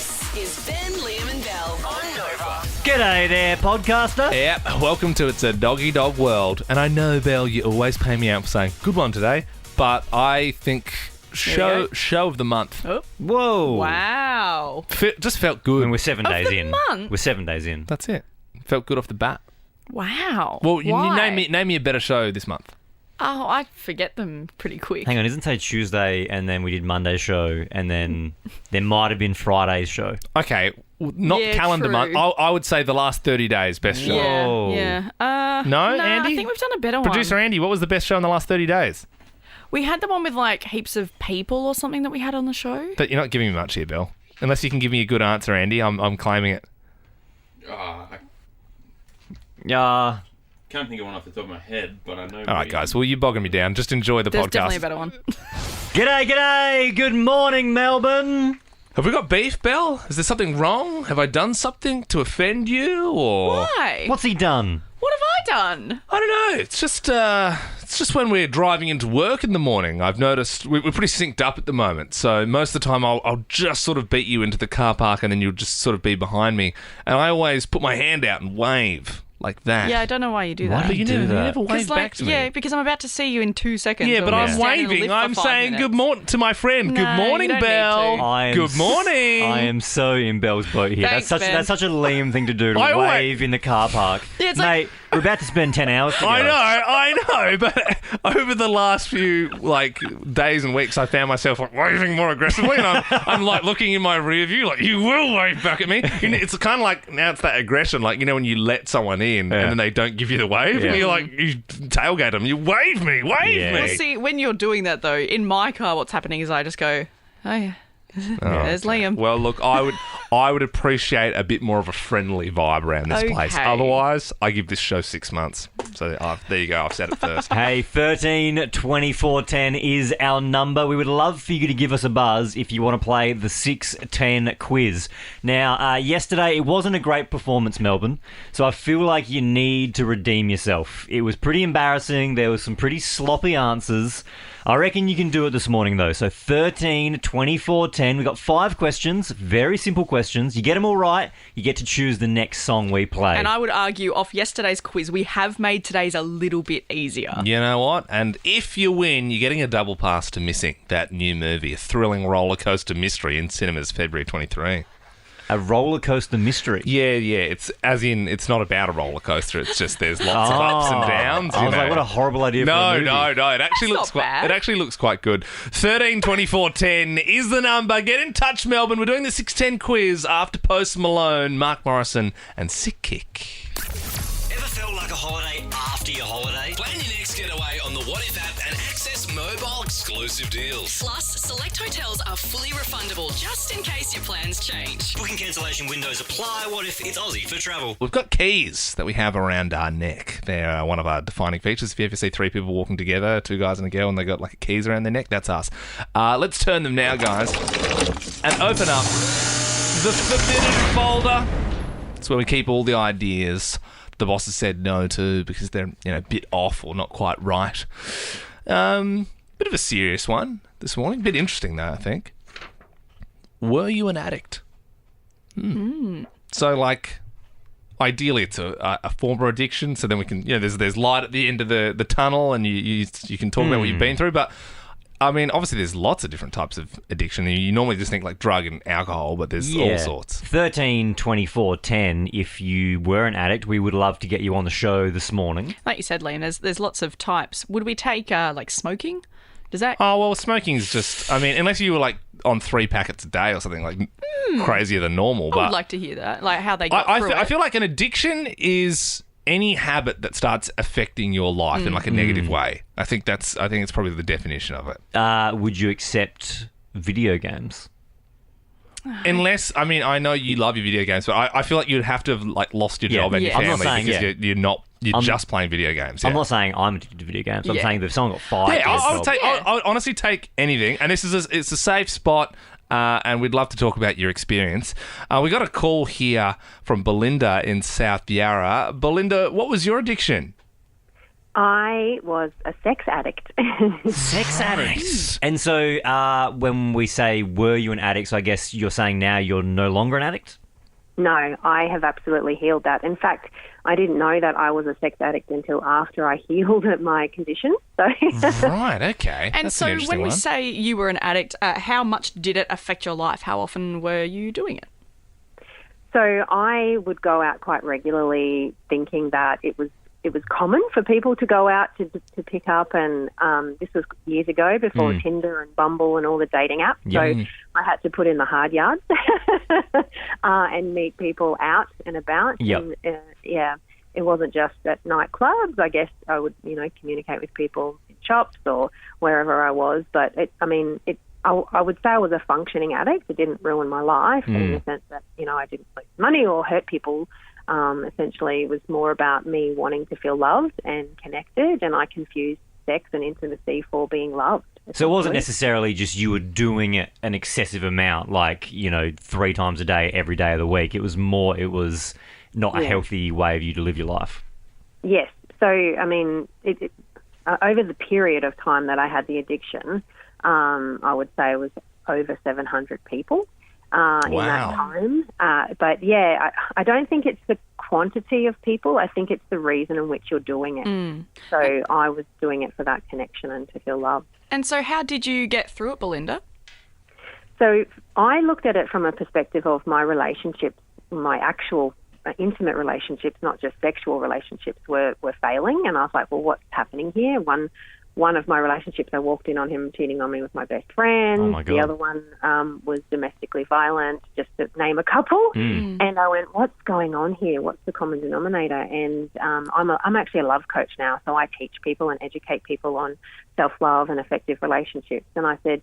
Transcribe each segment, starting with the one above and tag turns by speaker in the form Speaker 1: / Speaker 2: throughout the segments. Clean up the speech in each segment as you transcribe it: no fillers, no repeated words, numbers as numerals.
Speaker 1: This is Ben, Liam and Belle on Nova.
Speaker 2: G'day there, podcaster.
Speaker 3: Yep, welcome to It's a Doggy Dog World. And I know, Belle, you always pay me out for saying, good one today, but I think show of the month.
Speaker 4: Oh.
Speaker 2: Whoa.
Speaker 4: Wow.
Speaker 3: Just felt good.
Speaker 2: And we're 7 days
Speaker 4: the
Speaker 2: in.
Speaker 4: month?
Speaker 2: We're 7 days in.
Speaker 3: That's it. Felt good off the bat.
Speaker 4: Wow.
Speaker 3: Well, you
Speaker 4: Why?
Speaker 3: name me a better show this month.
Speaker 4: Oh, I forget them pretty quick.
Speaker 2: Hang on, isn't today Tuesday and then we did Monday's show and then there might have been Friday's show?
Speaker 3: Okay, not
Speaker 4: Yeah,
Speaker 3: calendar
Speaker 4: true.
Speaker 3: month. I would say the last 30 days, best show.
Speaker 2: Whoa.
Speaker 4: Yeah.
Speaker 3: No,
Speaker 4: nah,
Speaker 3: Andy?
Speaker 4: I think we've done a better
Speaker 3: Producer
Speaker 4: one.
Speaker 3: Andy, what was the best show in the last 30 days?
Speaker 4: We had the one with like heaps of people or something that we had on the show.
Speaker 3: But you're not giving me much here, Belle. Unless you can give me a good answer, Andy, I'm claiming it.
Speaker 5: I
Speaker 2: Yeah.
Speaker 5: can't think of one off the top of my head, but I know.
Speaker 3: All right, guys. Well, you're bogging me down. Just enjoy the
Speaker 4: There's
Speaker 3: podcast.
Speaker 4: definitely a better one.
Speaker 2: G'day. Good morning, Melbourne.
Speaker 3: Have we got beef, Belle? Is there something wrong? Have I done something to offend you, or
Speaker 4: Why?
Speaker 2: What's he done?
Speaker 4: What have I done?
Speaker 3: I don't know. It's just when we're driving into work in the morning. I've noticed we're pretty synced up at the moment. So most of the time, I'll just sort of beat you into the car park, and then you'll just sort of be behind me. And I always put my hand out and wave like that.
Speaker 4: Yeah, I don't know why you do
Speaker 2: Why
Speaker 4: that.
Speaker 2: do
Speaker 3: But
Speaker 2: you
Speaker 3: you
Speaker 2: do
Speaker 3: never
Speaker 2: that?
Speaker 3: wave back to me.
Speaker 4: Yeah, because I'm about to see you in 2 seconds.
Speaker 3: Yeah,
Speaker 4: or
Speaker 3: but
Speaker 4: we're
Speaker 3: I'm
Speaker 4: standing in the
Speaker 3: waving.
Speaker 4: lift for
Speaker 3: I'm
Speaker 4: 5
Speaker 3: saying
Speaker 4: minutes.
Speaker 3: good morning to my friend.
Speaker 4: No,
Speaker 3: Good morning,
Speaker 4: you don't need
Speaker 3: Belle.
Speaker 4: to.
Speaker 2: I am
Speaker 3: Good morning.
Speaker 2: I am so in Belle's boat here.
Speaker 4: Thanks,
Speaker 2: That's such a Liam thing to do, to
Speaker 3: I always-
Speaker 2: wave in the car park.
Speaker 4: Yeah, it's
Speaker 2: Mate, we're about to spend 10 hours together.
Speaker 3: I know, but over the last few days and weeks, I found myself waving more aggressively, and I'm like looking in my rear view, like you will wave back at me. It's kind of like now it's that aggression, like when you let someone in and then they don't give you the wave,
Speaker 2: Yeah.
Speaker 3: and you're like you tailgate them, you wave me.
Speaker 2: Yeah.
Speaker 3: me.
Speaker 4: Well, see, when you're doing that though, in my car, what's happening is I just go, oh yeah, there's Liam.
Speaker 3: Well, look, I would appreciate a bit more of a friendly vibe around this place.
Speaker 4: Okay.
Speaker 3: Otherwise, I give this show 6 months. So there you go. I've said it first.
Speaker 2: Hey, 13 24 10 is our number. We would love for you to give us a buzz if you want to play the 6-10 quiz. Now, yesterday it wasn't a great performance, Melbourne, so I feel like you need to redeem yourself. It was pretty embarrassing. There was some pretty sloppy answers. I reckon you can do it this morning, though. So 13 24 10. We've got 5 questions, very simple questions. You get them all right, you get to choose the next song we play.
Speaker 4: And I would argue off yesterday's quiz, we have made today's a little bit easier.
Speaker 3: You know what? And if you win, you're getting a double pass to Missing, that new movie, a thrilling roller coaster mystery in cinemas February 23.
Speaker 2: A roller coaster mystery.
Speaker 3: Yeah. It's as in it's not about a roller coaster. It's just there's lots of ups and downs.
Speaker 2: I was
Speaker 3: you know.
Speaker 2: like, what a horrible idea for a
Speaker 3: No.
Speaker 2: movie.
Speaker 3: It actually
Speaker 4: That's not bad.
Speaker 3: It actually looks quite good. 13 24 10 is the number. Get in touch, Melbourne. We're doing the 610 quiz after Post Malone, Mark Morrison, and Sick Kick.
Speaker 6: Ever felt like a holiday after your holiday? Plan your next getaway on the What If app and access mobile exclusive deals.
Speaker 1: Plus, select hotels are fully refundable just in case your plans change.
Speaker 6: Booking cancellation windows apply. What if it's Aussie for travel?
Speaker 3: We've got keys that we have around our neck. They're one of our defining features. If you ever see 3 people walking together, 2 guys and a girl, and they got like keys around their neck, that's us. Let's turn them now, guys, and open up the forbidden folder. It's where we keep all the ideas the bosses said no to because they're a bit off or not quite right. Bit of a serious one this morning. Bit interesting though, I think. Were you an addict? So ideally it's a former addiction, so then we can there's light at the end of the tunnel and you can talk about what you've been through. But I mean, obviously there's lots of different types of addiction. You normally just think like drug and alcohol, but there's all sorts.
Speaker 2: 13 24 10. If you were an addict, we would love to get you on the show this morning.
Speaker 4: Like you said, Liam, there's lots of types. Would we take like smoking? Does that?
Speaker 3: Oh, well, smoking's just, I mean, unless you were like on 3 packets a day or something like crazier than normal.
Speaker 4: I
Speaker 3: But
Speaker 4: would like to hear that, like how they got through it.
Speaker 3: I feel like an addiction is any habit that starts affecting your life in like a negative way. I think it's probably the definition of it.
Speaker 2: Would you accept video games?
Speaker 3: Unless, I mean, I know you love your video games, but I feel like you'd have to have like lost your job and your
Speaker 2: I'm not
Speaker 3: family
Speaker 2: saying,
Speaker 3: because you're just playing video games. Yeah.
Speaker 2: I'm not saying I'm addicted to video games. I'm
Speaker 4: Yeah.
Speaker 2: saying that if someone got 5
Speaker 3: Yeah, I would
Speaker 2: jobs-
Speaker 3: I would honestly take anything, and it's a safe spot, and we'd love to talk about your experience. We got a call here from Belinda in South Yarra. Belinda, what was your addiction?
Speaker 7: I was a sex addict.
Speaker 2: Sex addict. And so when we say were you an addict, so I guess you're saying now you're no longer an addict?
Speaker 7: No, I have absolutely healed that. In fact, I didn't know that I was a sex addict until after I healed my condition. So
Speaker 3: Right, okay.
Speaker 4: And
Speaker 3: That's
Speaker 4: so
Speaker 3: an interesting
Speaker 4: when we
Speaker 3: one.
Speaker 4: say you were an addict, how much did it affect your life? How often were you doing it?
Speaker 7: So I would go out quite regularly thinking that it was common for people to go out to pick up, and this was years ago before Tinder and Bumble and all the dating apps.
Speaker 2: Yep.
Speaker 7: So I had to put in the hard yards and meet people out and about.
Speaker 2: Yep.
Speaker 7: And, it wasn't just at nightclubs. I guess I would, communicate with people in shops or wherever I was. But I would say I was a functioning addict. It didn't ruin my life in the sense that, I didn't lose money or hurt people. Essentially, it was more about me wanting to feel loved and connected, and I confused sex and intimacy for being loved.
Speaker 2: So it wasn't necessarily just you were doing it an excessive amount, like, 3 times a day, every day of the week. It was not a healthy way of you to live your life.
Speaker 7: Yes. So, over the period of time that I had the addiction, I would say it was over 700 people. In that time. But I don't think it's the quantity of people. I think it's the reason in which you're doing it. So I was doing it for that connection and to feel loved.
Speaker 4: And so how did you get through it, Belinda?
Speaker 7: So I looked at it from a perspective of my relationships, my actual intimate relationships, not just sexual relationships, were failing. And I was like, well, what's happening here? One of my relationships, I walked in on him cheating on me with my best friend.
Speaker 2: Oh my God.
Speaker 7: The other one was domestically violent, just to name a couple. And I went, what's going on here? What's the common denominator? And I'm actually a love coach now, so I teach people and educate people on self-love and effective relationships. And I said,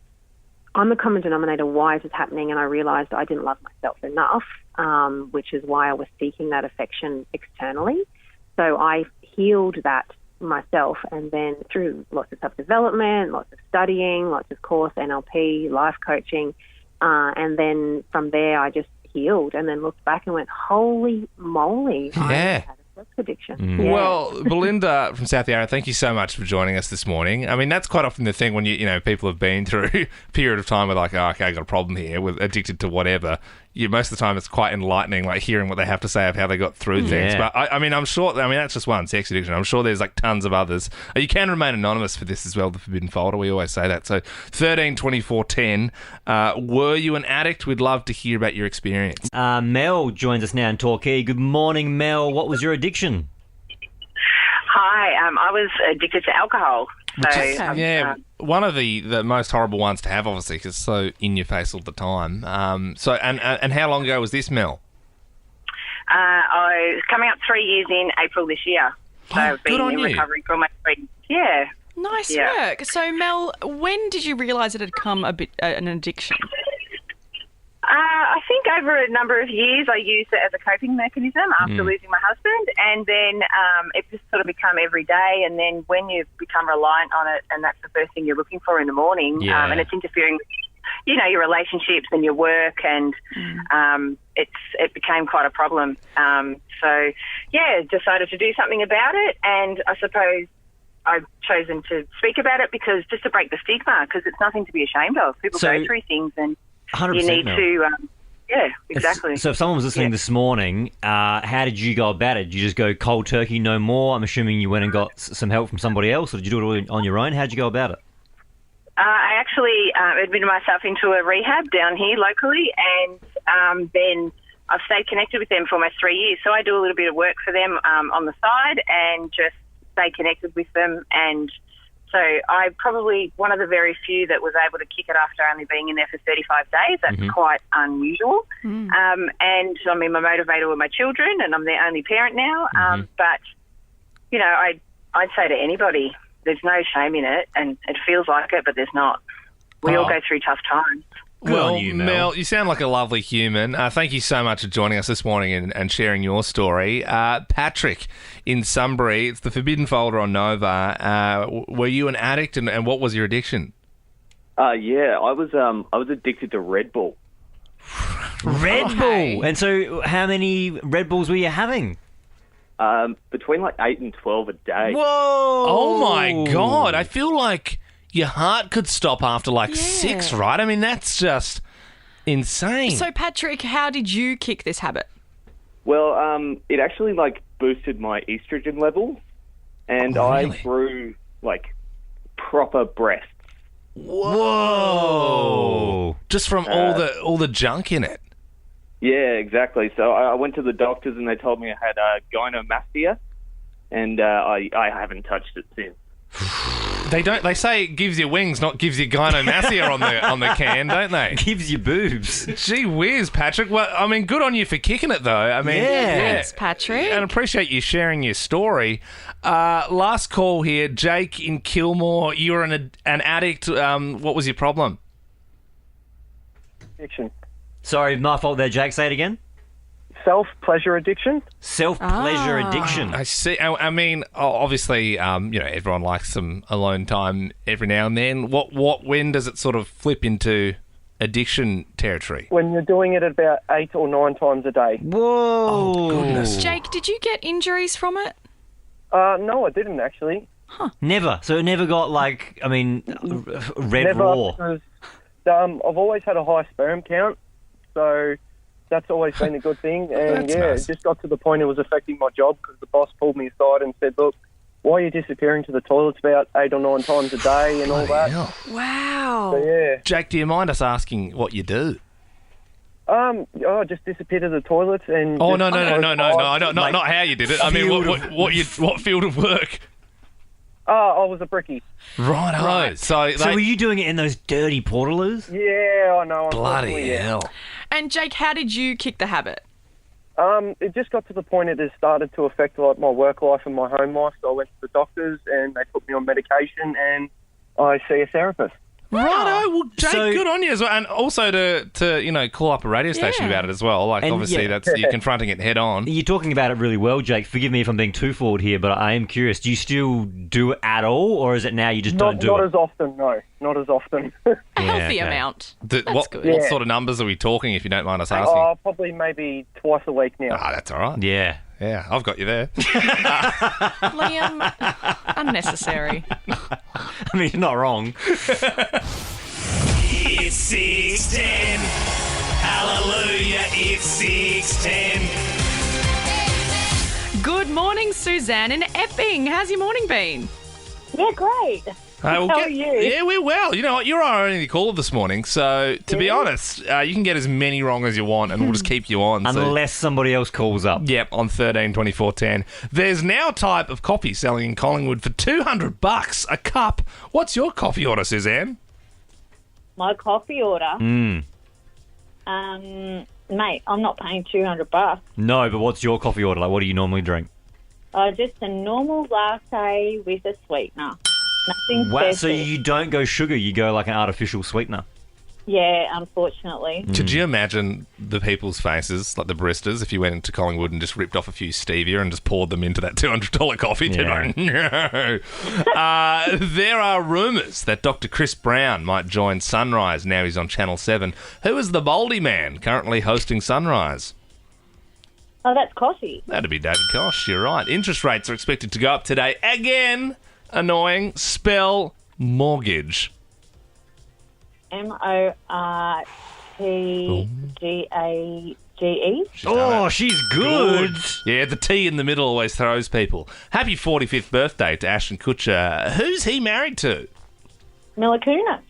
Speaker 7: I'm the common denominator. Why is this happening? And I realised I didn't love myself enough, which is why I was seeking that affection externally. So I healed that myself, and then through lots of self-development, lots of studying, lots of course, NLP, life coaching, and then from there I just healed and then looked back and went, holy moly, I had a sex addiction.
Speaker 3: Well, Belinda from South Yarra, thank you so much for joining us this morning. I mean, that's quite often the thing when people have been through a period of time where like, oh, okay, I got a problem here, with addicted to whatever. Most of the time it's quite enlightening, like hearing what they have to say of how they got through things. But I'm sure, that's just one, sex addiction. I'm sure there's like tons of others. You can remain anonymous for this as well, the forbidden folder. We always say that. So 13 24 10, were you an addict? We'd love to hear about your experience.
Speaker 2: Mel joins us now in Torquay. Good morning, Mel. What was your addiction?
Speaker 8: Hi, I was addicted to alcohol. So,
Speaker 3: one of the most horrible ones to have, obviously, because it's so in your face all the time. And how long ago was this, Mel?
Speaker 8: I was coming up 3 years in April this year. So I've been in recovery for almost 3 years. Yeah.
Speaker 4: Nice work. So, Mel, when did you realise it had come a bit an addiction?
Speaker 8: I think over a number of years I used it as a coping mechanism after losing my husband, and then it just sort of become every day, and then when you become reliant on it and that's the first thing you're looking for in the morning, and it's interfering with your relationships and your work, and it became quite a problem. Decided to do something about it, and I suppose I've chosen to speak about it because just to break the stigma, because it's nothing to be ashamed of. People go through things, and
Speaker 2: 100%,
Speaker 8: you need
Speaker 2: Mel.
Speaker 8: to, exactly.
Speaker 2: So if someone was listening this morning, how did you go about it? Did you just go cold turkey, no more? I'm assuming you went and got some help from somebody else, or did you do it all on your own? How did you go about it?
Speaker 8: I actually admitted myself into a rehab down here locally, and then I've stayed connected with them for almost 3 years. So I do a little bit of work for them on the side and just stay connected with them. And so I'm probably one of the very few that was able to kick it after only being in there for 35 days. That's quite unusual. And I mean, my motivator were my children, and I'm their only parent now. But, I'd say to anybody, there's no shame in it, and it feels like it, but there's not. We all go through tough times.
Speaker 3: Well, Mel, you sound like a lovely human. Thank you so much for joining us this morning and sharing your story. Patrick in Sunbury, it's the Forbidden Folder on Nova. Were you an addict, and what was your addiction?
Speaker 9: I was addicted to Red Bull.
Speaker 2: Red Bull? And so how many Red Bulls were you having?
Speaker 9: Between like 8 and 12 a day.
Speaker 2: Whoa!
Speaker 3: Oh my God. I feel like your heart could stop after like 6, right? I mean, that's just insane.
Speaker 4: So, Patrick, how did you kick this habit?
Speaker 9: Well, it actually like boosted my estrogen levels, and I grew like proper breasts.
Speaker 3: Whoa! Just from all the junk in it.
Speaker 9: Yeah, exactly. So I went to the doctors and they told me I had gynecomastia, and I haven't touched it since.
Speaker 3: They say it gives you wings, not gives you gynecomastia on the can, don't they?
Speaker 2: Gives you boobs.
Speaker 3: Gee whiz, Patrick. Well, I mean, good on you for kicking it, though. I mean,
Speaker 4: Thanks, Patrick.
Speaker 3: And appreciate you sharing your story. Last call here, Jake in Kilmore. You were an addict. What was your problem?
Speaker 10: Addiction.
Speaker 2: Sorry, my fault there, Jake. Say it again.
Speaker 10: Self-pleasure addiction.
Speaker 2: Self-pleasure addiction.
Speaker 3: I see. I mean, obviously, everyone likes some alone time every now and then. When does it sort of flip into addiction territory?
Speaker 10: When you're doing it about 8 or 9 times a day.
Speaker 2: Whoa!
Speaker 3: Oh, goodness.
Speaker 4: Jake, did you get injuries from it?
Speaker 10: No, I didn't actually.
Speaker 2: Never. So it never got red
Speaker 10: Never,
Speaker 2: raw.
Speaker 10: because I've always had a high sperm count, so that's always been a good thing. And
Speaker 3: nice.
Speaker 10: It just got to the point it was affecting my job because the boss pulled me aside and said, "Look, why are you disappearing to the toilets about 8 or 9 times a day and all that?"
Speaker 3: Hell.
Speaker 4: Wow.
Speaker 10: So, yeah.
Speaker 3: Jake, do you mind us asking what you do?
Speaker 10: I just disappeared to the toilets and.
Speaker 3: Oh,
Speaker 10: just-
Speaker 3: no! Not how you did it. I mean, what field of work?
Speaker 10: I was a brickie.
Speaker 3: Right. So
Speaker 2: were you doing it in those dirty portaloos?
Speaker 10: Yeah, I know.
Speaker 3: bloody
Speaker 10: unfortunately, yeah.
Speaker 3: hell.
Speaker 4: And, Jake, how did you kick the habit?
Speaker 10: It just got to the point it has started to affect like my work life and my home life. So I went to the doctors and they put me on medication and I see a therapist.
Speaker 3: Righto, well, Jake,
Speaker 2: So-
Speaker 3: good on you as well, and also to call up a radio station
Speaker 4: Yeah.
Speaker 3: about it as well. Like,
Speaker 2: And,
Speaker 3: obviously,
Speaker 2: yeah.
Speaker 3: you're confronting it head on.
Speaker 2: You're talking about it really well, Jake. Forgive me if I'm being too forward here, but I am curious. Do you still do it at all, or is it now you just don't do
Speaker 10: Not
Speaker 2: it?
Speaker 10: as often, no. Not as often.
Speaker 4: A healthy
Speaker 2: okay.
Speaker 4: amount.
Speaker 3: What
Speaker 4: good.
Speaker 3: what
Speaker 10: Yeah.
Speaker 3: sort of numbers are we talking, if you don't mind us asking?
Speaker 10: Probably maybe twice a week now.
Speaker 3: That's all right.
Speaker 2: Yeah.
Speaker 3: Yeah, I've got you there.
Speaker 4: Liam, unnecessary.
Speaker 2: I mean, you're not wrong.
Speaker 6: It's 6:10. Hallelujah, it's 6:10.
Speaker 4: Good morning, Suzanne in Epping. How's your morning been?
Speaker 11: Yeah, great.
Speaker 3: How
Speaker 11: are you?
Speaker 3: Yeah, we're well. You know what? You're our only caller this morning, so to be honest, you can get as many wrong as you want, and we'll just keep you on. So-
Speaker 2: Unless somebody else calls up.
Speaker 3: Yep, on 13 24 10. There's now a type of coffee selling in Collingwood for $200 a cup. What's your coffee order, Suzanne?
Speaker 11: My coffee order. Mate, I'm not paying $200.
Speaker 2: No, but what's your coffee order? Like, what do you normally drink?
Speaker 11: Just a normal latte with a sweetener. Nothing
Speaker 2: Wow,
Speaker 11: special.
Speaker 2: so you don't go sugar, you go like an artificial sweetener.
Speaker 11: Yeah, unfortunately.
Speaker 3: Could you imagine the people's faces, like the baristas, if you went into Collingwood and just ripped off a few stevia and just poured them into that $200 coffee? They'd
Speaker 2: Yeah.
Speaker 3: be like, no. There are rumours that Dr. Chris Brown might join Sunrise. Now he's on Channel 7. Who is the Baldy man currently hosting Sunrise?
Speaker 11: Oh, that's coffee.
Speaker 3: That'd be David Kosh, you're right. Interest rates are expected to go up today. Again, annoying. Spell mortgage.
Speaker 11: MORTGAGE.
Speaker 2: Oh, she's good.
Speaker 3: Yeah, the T in the middle always throws people. Happy 45th birthday to Ashton Kutcher. Who's he married to?
Speaker 11: Mila Kunis.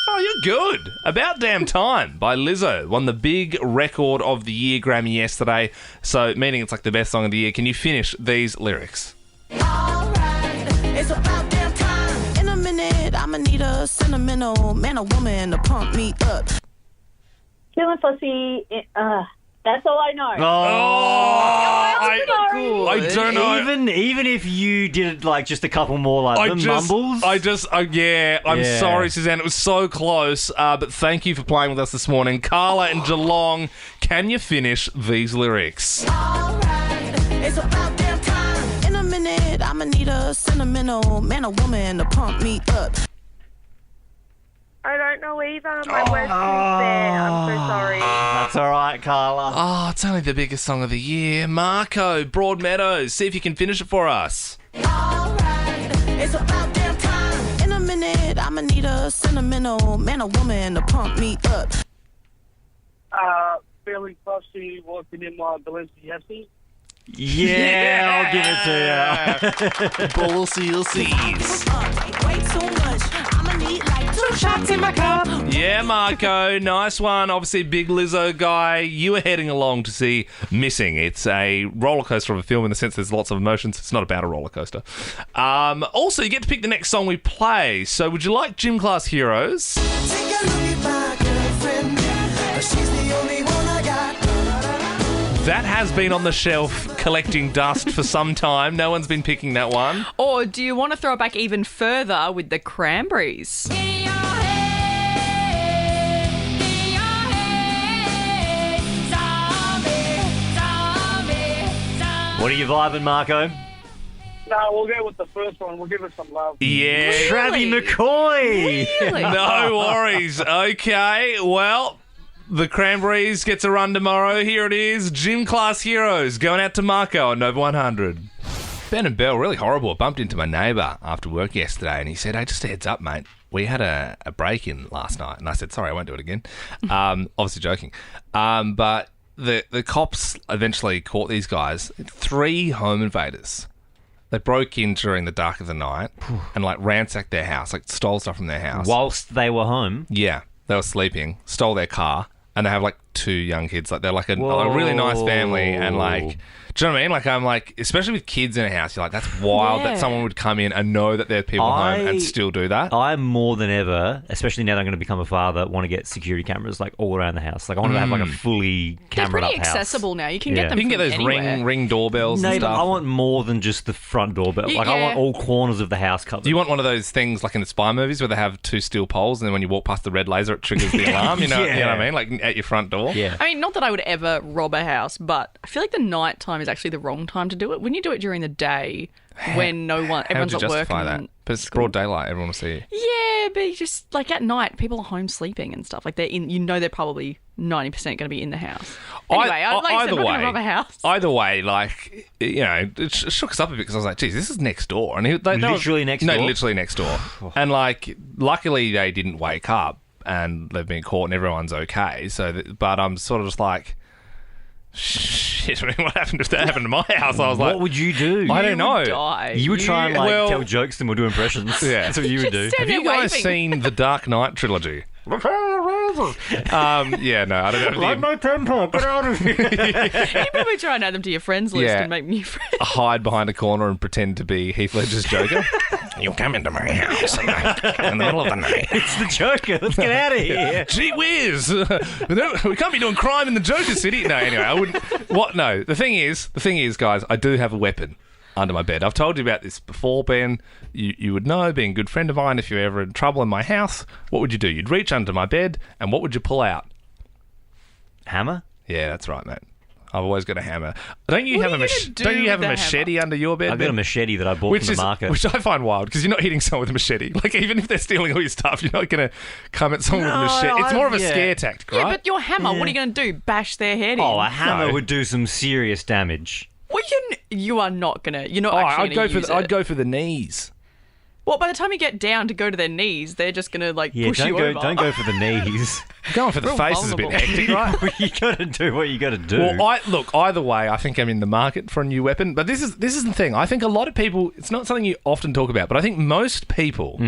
Speaker 3: Oh, you're good. About Damn Time by Lizzo won the big record of the year Grammy yesterday, so meaning it's like the best song of the year. Can you finish these lyrics?
Speaker 12: It's about damn time. In a minute, I'ma need a sentimental man or woman to pump me up.
Speaker 11: Feelin, fussy. That's all I know.
Speaker 3: I don't know.
Speaker 2: Even if you did like just a couple more like mumbles.
Speaker 3: I'm
Speaker 2: Yeah.
Speaker 3: sorry, Suzanne. It was so close, but thank you for playing with us this morning. Carla in Geelong, can you finish these lyrics?
Speaker 12: It's about damn time. In a minute, I'ma need a sentimental man or woman to pump me up.
Speaker 13: I don't know either. My worst is there. I'm so sorry.
Speaker 2: That's all right, Carla.
Speaker 3: Oh, it's only the biggest song of the year. Marco, Broadmeadows. See if you can finish it for us.
Speaker 12: Alright, it's about damn time. In a minute, I'ma need a sentimental man or woman to pump me up.
Speaker 10: Feeling fussy, walking in my Balenci-ussies.
Speaker 2: Yeah, I'll give it to you.
Speaker 3: Balenci-ussies.
Speaker 12: Way too much. I'ma need like 2 shots in my cup.
Speaker 3: Yeah, Marco, nice one. Obviously, big Lizzo guy. You were heading along to see Missing. It's a roller coaster of a film in the sense there's lots of emotions. It's not about a roller coaster. Also, you get to pick the next song we play. So, would you like Gym Class Heroes?
Speaker 12: Take a look at my girlfriend. She's the only one I got.
Speaker 3: That has been on the shelf collecting dust for some time. No one's been picking that one.
Speaker 4: Or do you want to throw it back even further with the Cranberries?
Speaker 2: What are you vibing, Marco?
Speaker 10: No, we'll go with the first one. We'll give it some love.
Speaker 3: Yeah.
Speaker 2: Travie McCoy.
Speaker 4: Really?
Speaker 3: No worries. Okay, well, the Cranberries gets a run tomorrow. Here it is. Gym Class Heroes going out to Marco on Nova 100. Ben and Belle, really horrible. I bumped into my neighbour after work yesterday and he said, hey, just a heads up, mate. We had a break-in last night. And I said, sorry, I won't do it again. Obviously joking. But the cops eventually caught these guys. 3 home invaders. They broke in during the dark of the night and, like, ransacked their house, like, stole stuff from their house.
Speaker 2: Whilst they were home?
Speaker 3: Yeah. They were sleeping, stole their car, and they have, like, 2 young kids. Like, they're, like, a really nice family, and, like... Do you know what I mean? Like, I'm like, especially with kids in a house, you're like, that's wild that someone would come in and know that there are people home and still do that.
Speaker 2: I more than ever, especially now that I'm going to become a father, want to get security cameras like all around the house. Like, I want to have like a fully camera up
Speaker 4: They're pretty
Speaker 2: house.
Speaker 4: accessible now. You can get them.
Speaker 3: You can get
Speaker 4: from
Speaker 3: those
Speaker 4: anywhere.
Speaker 3: ring doorbells and stuff.
Speaker 2: I want more than just the front doorbell. Like, I want all corners of the house covered.
Speaker 3: Do you want one of those things like in the spy movies where they have 2 steel poles and then when you walk past the red laser, it triggers the alarm? You know what I mean? Like at your front door.
Speaker 2: Yeah.
Speaker 4: I mean, not that I would ever rob a house, but I feel like the night time is actually the wrong time to do it. When you do it during the day, when everyone's
Speaker 3: How would you
Speaker 4: at work.
Speaker 3: justify that? But it's broad daylight. Everyone will see you.
Speaker 4: Yeah, but you just like at night, people are home sleeping and stuff. Like they're in. You know, they're probably 90% going to be in the house. Anyway, like I said, I'm not going to rob a house.
Speaker 3: Either way, like, you know, it shook us up a bit because I was like, geez, this is next door. And
Speaker 2: Literally next door?
Speaker 3: No, literally next door. And, like, luckily they didn't wake up and they've been caught and everyone's okay. But I'm sort of just like... Shit, I mean, what happened if that happened to my house? I was like...
Speaker 2: What would you do?
Speaker 3: I don't know.
Speaker 2: You would try and, like, tell jokes and we'll do impressions.
Speaker 3: Yeah.
Speaker 2: That's what you would do.
Speaker 3: Have you guys seen the Dark Knight trilogy? Yeah, no, I don't know.
Speaker 2: Like my temper, get out of here.
Speaker 4: You probably try and add them to your friends list and make new friends.
Speaker 3: Hide behind a corner and pretend to be Heath Ledger's Joker. You come into my house in the middle of the night.
Speaker 2: It's the Joker. Let's get out of here.
Speaker 3: Gee whiz. We can't be doing crime in the Joker City. No, anyway, I wouldn't. What? No. The thing is, guys, I do have a weapon under my bed. I've told you about this before, Ben. You would know, being a good friend of mine, if you're ever in trouble in my house, what would you do? You'd reach under my bed, and what would you pull out?
Speaker 2: Hammer?
Speaker 3: Yeah, that's right, mate. I've always got a hammer. Don't you have a machete under your bed?
Speaker 2: I've got a machete that I bought from the market.
Speaker 3: Which I find wild, because you're not hitting someone with a machete. Like, even if they're stealing all your stuff, you're not going to come at someone with a machete. It's more of a scare tactic, right?
Speaker 4: Yeah, but your hammer, what are you going to do? Bash their head in?
Speaker 2: Oh, a hammer would do some serious damage.
Speaker 4: Well, you are not going to... You're not actually going to use it.
Speaker 3: I'd go for the knees.
Speaker 4: Well, by the time you get down to go to their knees, they're just going to, like, push you over.
Speaker 2: Don't go for the knees.
Speaker 3: Going for the face is a bit hectic, right?
Speaker 2: You got to do what you got to do.
Speaker 3: Well, look, either way, I think I'm in the market for a new weapon. But this is the thing. I think a lot of people... It's not something you often talk about, but I think most people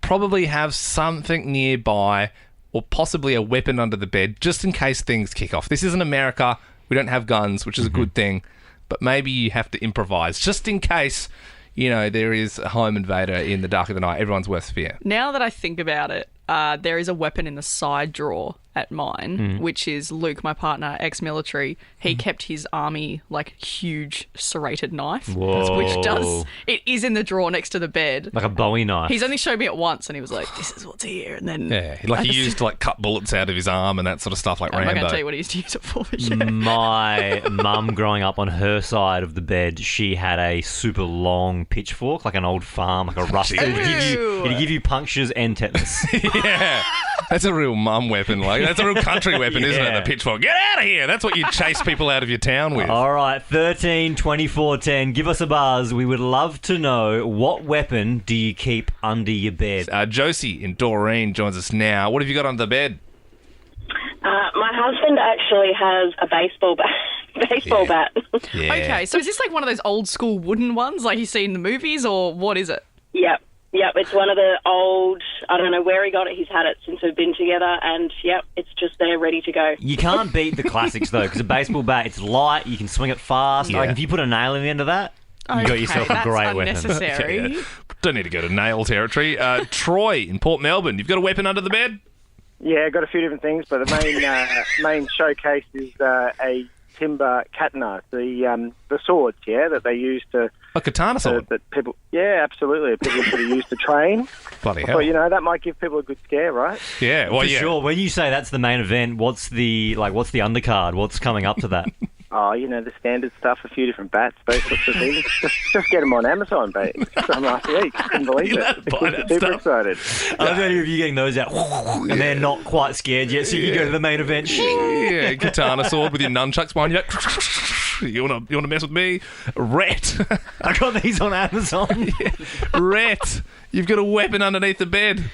Speaker 3: probably have something nearby or possibly a weapon under the bed just in case things kick off. This isn't America. We don't have guns, which is a good thing. But maybe you have to improvise just in case... You know, there is a home invader in the dark of the night. Everyone's worst fear.
Speaker 4: Now that I think about it, there is a weapon in the side drawer at mine, which is Luke, my partner, ex-military. He kept his army, huge serrated knife.
Speaker 2: Whoa.
Speaker 4: Which it is in the drawer next to the bed.
Speaker 2: Like a Bowie knife.
Speaker 4: He's only showed me it once and he was like, this is what's here. And then...
Speaker 3: Yeah, he used to cut bullets out of his arm and that sort of stuff like
Speaker 4: I'm
Speaker 3: Rambo.
Speaker 4: not going to tell you what he used to use it for. But yeah.
Speaker 2: My mum, growing up on her side of the bed, she had a super long pitchfork, like an old farm, like a rusty. It'd give you punctures and tetanus.
Speaker 3: Yeah. That's a real mum weapon. That's a real country weapon, isn't it? The pitchfork. Get out of here. That's what you chase people out of your town with.
Speaker 2: All right, 13 24 10. Give us a buzz. We would love to know, what weapon do you keep under your bed?
Speaker 3: Josie in Doreen joins us now. What have you got under the bed?
Speaker 11: My husband actually has a baseball bat.
Speaker 3: Yeah.
Speaker 4: Okay, so is this one of those old school wooden ones like you see in the movies, or what is it?
Speaker 11: Yep, it's one of the old, I don't know where he got it, he's had it since we've been together, and it's just there ready to go.
Speaker 2: You can't beat the classics, though, because a baseball bat, it's light, you can swing it fast.
Speaker 3: Yeah.
Speaker 2: If you put a nail in the end of that, you got yourself a great weapon.
Speaker 4: Unnecessary.
Speaker 3: Yeah. Don't need to go to nail territory. Troy in Port Melbourne, you've got a weapon under the bed?
Speaker 10: Yeah, got a few different things, but the main showcase is a timber katana, the swords, that they use to...
Speaker 3: A katana sword?
Speaker 10: That people, absolutely. People sort of use to train.
Speaker 3: Bloody hell.
Speaker 10: But, that might give people a good scare, right?
Speaker 3: Yeah, well,
Speaker 2: For sure. When you say that's the main event, what's the undercard? What's coming up to that?
Speaker 10: Oh, the standard stuff, a few different bats, those sorts of things. Just get them on Amazon, mate. From last week. Couldn't believe it. Super excited.
Speaker 2: I love the idea of you getting those out and they're not quite scared yet, so you go to the main event.
Speaker 3: Yeah, katana sword with your nunchucks behind you. You want to mess with me? Rhett.
Speaker 2: I got these on Amazon.
Speaker 3: Rhett, you've got a weapon underneath the bed.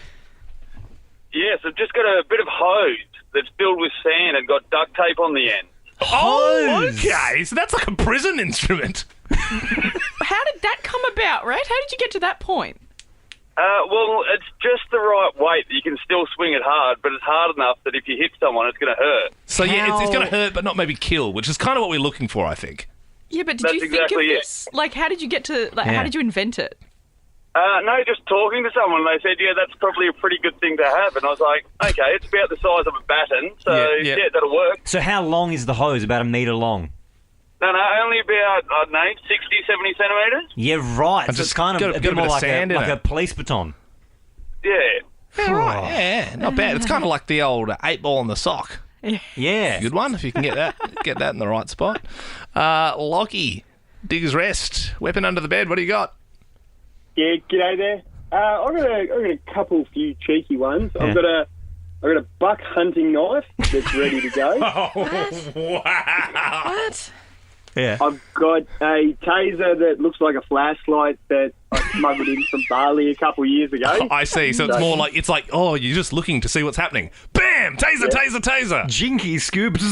Speaker 14: Yes, I've just got a bit of hose that's filled with sand and got duct tape on the end.
Speaker 3: Oh, okay. So that's like a prison instrument.
Speaker 4: How did that come about, Rhett? How did you get to that point?
Speaker 14: Well, it's just the right weight that you can still swing it hard, but it's hard enough that if you hit someone, it's going to hurt.
Speaker 3: So, it's going to hurt, but not maybe kill, which is kind of what we're looking for, I think.
Speaker 4: Yeah, but did
Speaker 14: That's
Speaker 4: you think
Speaker 14: exactly
Speaker 4: of
Speaker 14: it.
Speaker 4: this? How did you get to... how did you invent it?
Speaker 14: No, just talking to someone, they said, that's probably a pretty good thing to have. And I was like, okay, it's about the size of a baton, so yeah that'll work.
Speaker 2: So how long is the hose? About a metre long?
Speaker 14: No, only about, 60, 70 centimetres.
Speaker 2: Yeah, right. So it's kind of a bit more like a police baton.
Speaker 14: Yeah.
Speaker 3: Yeah, right. Yeah, not bad. It's kind of like the old 8-ball in the sock.
Speaker 2: Yeah.
Speaker 3: Good one, if you can get that in the right spot. Lockie, Digger's Rest, weapon under the bed. What do you got?
Speaker 15: Yeah, g'day there. I've got a few cheeky ones.
Speaker 2: Yeah.
Speaker 15: I've got a buck hunting knife that's ready to go.
Speaker 3: Wow.
Speaker 4: What?
Speaker 2: Yeah.
Speaker 15: I've got a taser that looks like a flashlight that I smuggled in from Bali a couple of years ago.
Speaker 3: I see. So it's more like, you're just looking to see what's happening. Bam! Taser!
Speaker 2: Jinky scoop.
Speaker 15: So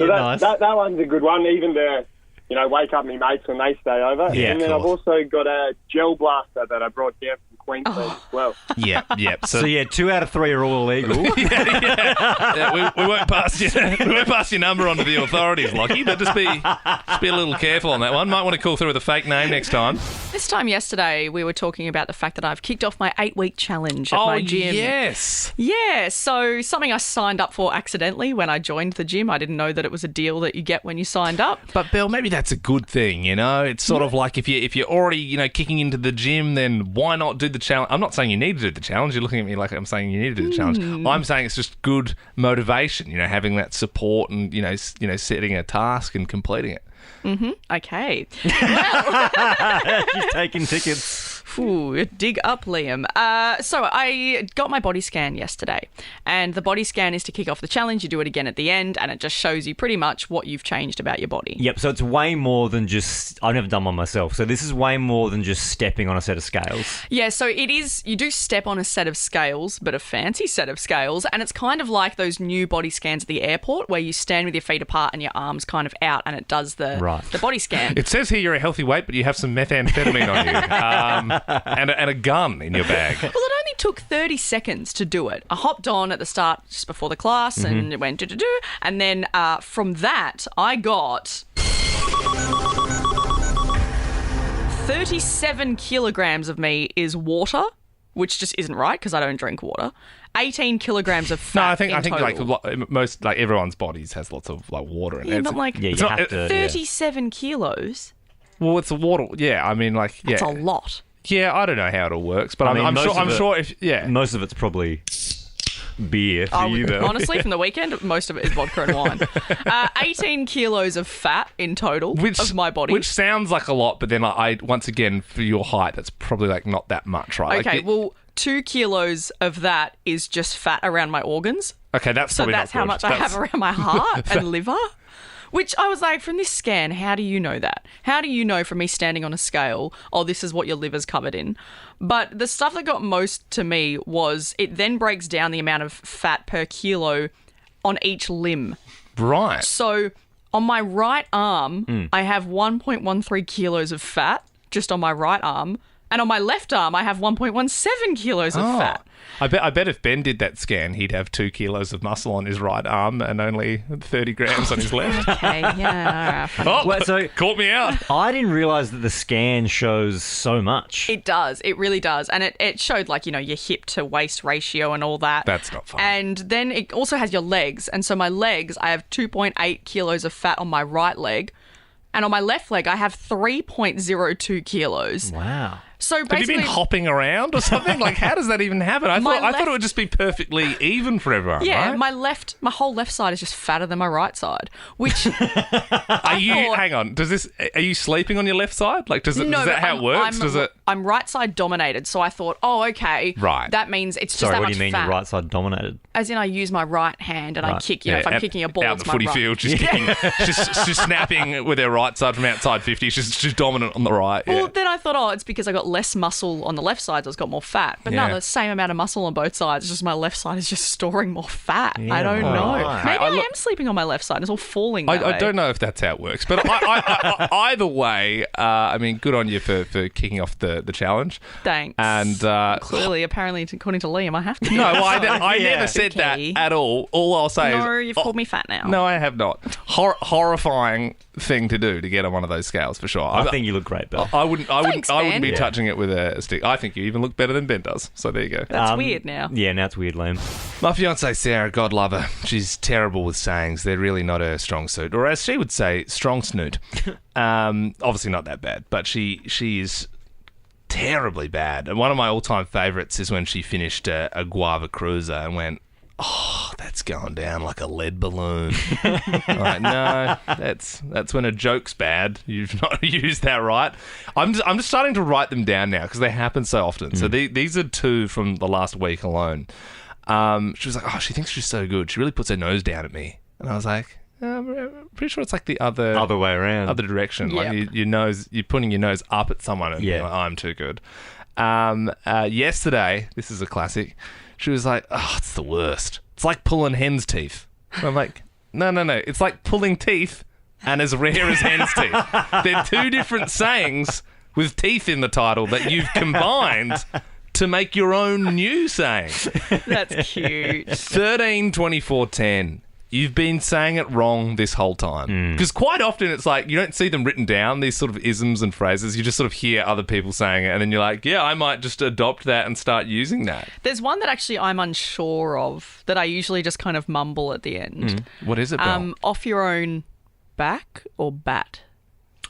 Speaker 2: Nice.
Speaker 15: that one's a good one, even to, wake up my mates when they stay over.
Speaker 2: Yeah,
Speaker 15: and then
Speaker 2: of
Speaker 15: I've also got a gel blaster that I brought down from Queensland as well.
Speaker 3: Yeah.
Speaker 2: So 2 out of 3 are all illegal.
Speaker 3: Yeah, we won't pass you. We won't pass your number on to the authorities, Lockie. But just be a little careful on that one. Might want to call through with a fake name next time.
Speaker 4: This time yesterday, we were talking about the fact that I've kicked off my 8-week challenge at my gym.
Speaker 3: Yes.
Speaker 4: Yeah, so something I signed up for accidentally when I joined the gym. I didn't know that it was a deal that you get when you signed up.
Speaker 3: But Belle, maybe that's a good thing, It's sort of like if you're already, kicking into the gym, then why not do the challenge? I'm not saying you need to do the challenge. You're looking at me like I'm saying you need to do the challenge. I'm saying it's just good motivation, having that support and, setting a task and completing it.
Speaker 4: Mm-hmm. Okay.
Speaker 2: She's taking tickets.
Speaker 4: Ooh, dig up, Liam. So I got my body scan yesterday, and the body scan is to kick off the challenge. You do it again at the end, and it just shows you pretty much what you've changed about your body.
Speaker 2: Yep, so it's way more than just... I've never done one myself, so this is way more than just stepping on a set of scales.
Speaker 4: Yeah, so it is... You do step on a set of scales, but a fancy set of scales, and it's kind of like those new body scans at the airport where you stand with your feet apart and your arms kind of out, and it does the body scan.
Speaker 3: It says here you're a healthy weight, but you have some methamphetamine on you. And a gun in your bag.
Speaker 4: Well, it only took 30 seconds to do it. I hopped on at the start just before the class and it went do-do-do. And then from that, I got 37 kilograms of me is water, which just isn't right because I don't drink water. 18 kilograms of fat.
Speaker 3: No, I think
Speaker 4: total.
Speaker 3: like most like everyone's bodies has lots of like water in it.
Speaker 4: Yeah, but like
Speaker 2: Yeah, you have to.
Speaker 4: 37 kilos.
Speaker 3: Well, it's water. Yeah, I mean, like, yeah,
Speaker 4: That's a lot.
Speaker 3: Yeah, I don't know how it all works, but
Speaker 2: I mean,
Speaker 3: I'm
Speaker 2: most
Speaker 3: sure.
Speaker 2: of it-
Speaker 3: If
Speaker 2: Most of it's probably beer for you, though.
Speaker 4: Honestly, from the weekend, most of it is vodka and wine. 18 kilos of fat in total of my body.
Speaker 3: which sounds like a lot, but then I once again for your height, that's probably like not that much, right?
Speaker 4: Okay,
Speaker 3: Like,
Speaker 4: well, 2 kilos of that is just fat around my organs.
Speaker 3: okay, that's
Speaker 4: So
Speaker 3: probably
Speaker 4: that's
Speaker 3: not
Speaker 4: how
Speaker 3: good.
Speaker 4: much I have around my heart and liver. Which I was like, from this scan, how do you know that? How do you know from me standing on a scale, oh, this is what your liver's covered in? But the stuff that got most to me was it then breaks down the amount of fat per kilo on each limb.
Speaker 3: Right.
Speaker 4: So on my right arm, I have 1.13 kilos of fat just on my right arm. And on my left arm, I have 1.17 kilos of fat.
Speaker 3: I bet if Ben did that scan, he'd have 2 kilos of muscle on his right arm and only 30 grams on his left.
Speaker 4: Okay, yeah.
Speaker 3: Oh,
Speaker 2: Well, so-
Speaker 3: caught me out.
Speaker 2: I didn't realise that the scan shows so much.
Speaker 4: It does. It really does. And it showed, like, you know, your hip to waist ratio and all that.
Speaker 3: That's not fun.
Speaker 4: And then it also has your legs. And so my legs, I have 2.8 kilos of fat on my right leg. And on my left leg, I have 3.02 kilos.
Speaker 2: Wow.
Speaker 4: So
Speaker 3: Have you
Speaker 4: basically,
Speaker 3: been hopping around or something? Like, how does that even happen? I thought it would just be perfectly even for everyone.
Speaker 4: yeah,
Speaker 3: right?
Speaker 4: my whole left side is just fatter than my right side, which
Speaker 3: Hang on? Are you sleeping on your left side? Like, is that
Speaker 4: but
Speaker 3: how it works?
Speaker 4: I'm right side dominated, so I thought, oh, okay,
Speaker 3: Right.
Speaker 4: that means it's just
Speaker 2: Sorry,
Speaker 4: that
Speaker 2: what
Speaker 4: much
Speaker 2: do you mean
Speaker 4: fat.
Speaker 2: your right side dominated?
Speaker 4: As in, I use my right hand and I
Speaker 2: Right.
Speaker 4: kick. You know, if I'm kicking a ball,
Speaker 3: out
Speaker 4: it's
Speaker 3: in the
Speaker 4: my
Speaker 3: footy
Speaker 4: right.
Speaker 3: field, she's kicking, she's snapping with her right side from outside 50. She's dominant on the right. Yeah.
Speaker 4: Well, then I thought, oh, it's because I got less muscle on the left side, so it's got more fat. But
Speaker 3: Yeah.
Speaker 4: no, the same amount of muscle on both sides. It's just my left side is just storing more fat.
Speaker 2: Yeah,
Speaker 4: I don't know.
Speaker 2: right.
Speaker 4: Maybe
Speaker 3: I
Speaker 4: I
Speaker 3: look-
Speaker 4: am sleeping on my left side. It's all falling that
Speaker 3: I
Speaker 4: way.
Speaker 3: don't know if that's how it works, but either way, I mean, good on you for kicking off the challenge.
Speaker 4: Thanks.
Speaker 3: And
Speaker 4: Clearly, apparently, according to Liam, I have to.
Speaker 3: no, well, I
Speaker 2: Yeah.
Speaker 3: never said
Speaker 4: Okay.
Speaker 3: that at all. All I'll say
Speaker 4: No,
Speaker 3: is
Speaker 4: you've called me fat now.
Speaker 3: No, I have not. Horrifying thing to do to get on one of those scales for sure.
Speaker 2: I think you look great, Belle.
Speaker 3: I wouldn't
Speaker 4: Ben.
Speaker 3: be
Speaker 2: Yeah.
Speaker 3: touching it with a stick. I think you even look better than Ben does. So there you go.
Speaker 4: That's weird now.
Speaker 2: Yeah, now it's weird, Liam.
Speaker 3: My fiancée Sarah, God love her, she's terrible with sayings. They're really not her strong suit, or as she would say, strong snoot. Obviously not that bad, but she is terribly bad. And one of my all-time favourites is when she finished a guava cruiser and went, "Oh, that's going down like a lead balloon." Like, no, that's when a joke's bad. You've not used that right. I'm just starting to write them down now because they happen so often. So these are 2 from the last week alone. She was like, "Oh, she thinks she's so good. She really puts her nose down at me." And I was like, I'm pretty sure it's like the other
Speaker 2: way around,
Speaker 3: other direction.
Speaker 4: Yep.
Speaker 3: Like your nose, you're putting your nose up at someone and being like, "I'm too good." Yesterday, this is a classic. She was like, "Oh, it's the worst. It's like pulling hen's teeth." And I'm like, no. It's like pulling teeth and as rare as hen's teeth. They're 2 different sayings with teeth in the title that you've combined to make your own new saying.
Speaker 4: That's cute.
Speaker 3: 13-24-10. You've been saying it wrong this whole time. Because quite often it's like you don't see them written down, these sort of isms and phrases. You just sort of hear other people saying it and then you're like, yeah, I might just adopt that and start using that.
Speaker 4: There's one that actually I'm unsure of that I usually just kind of mumble at the end.
Speaker 3: What is it, Belle?
Speaker 4: Off your own back or bat?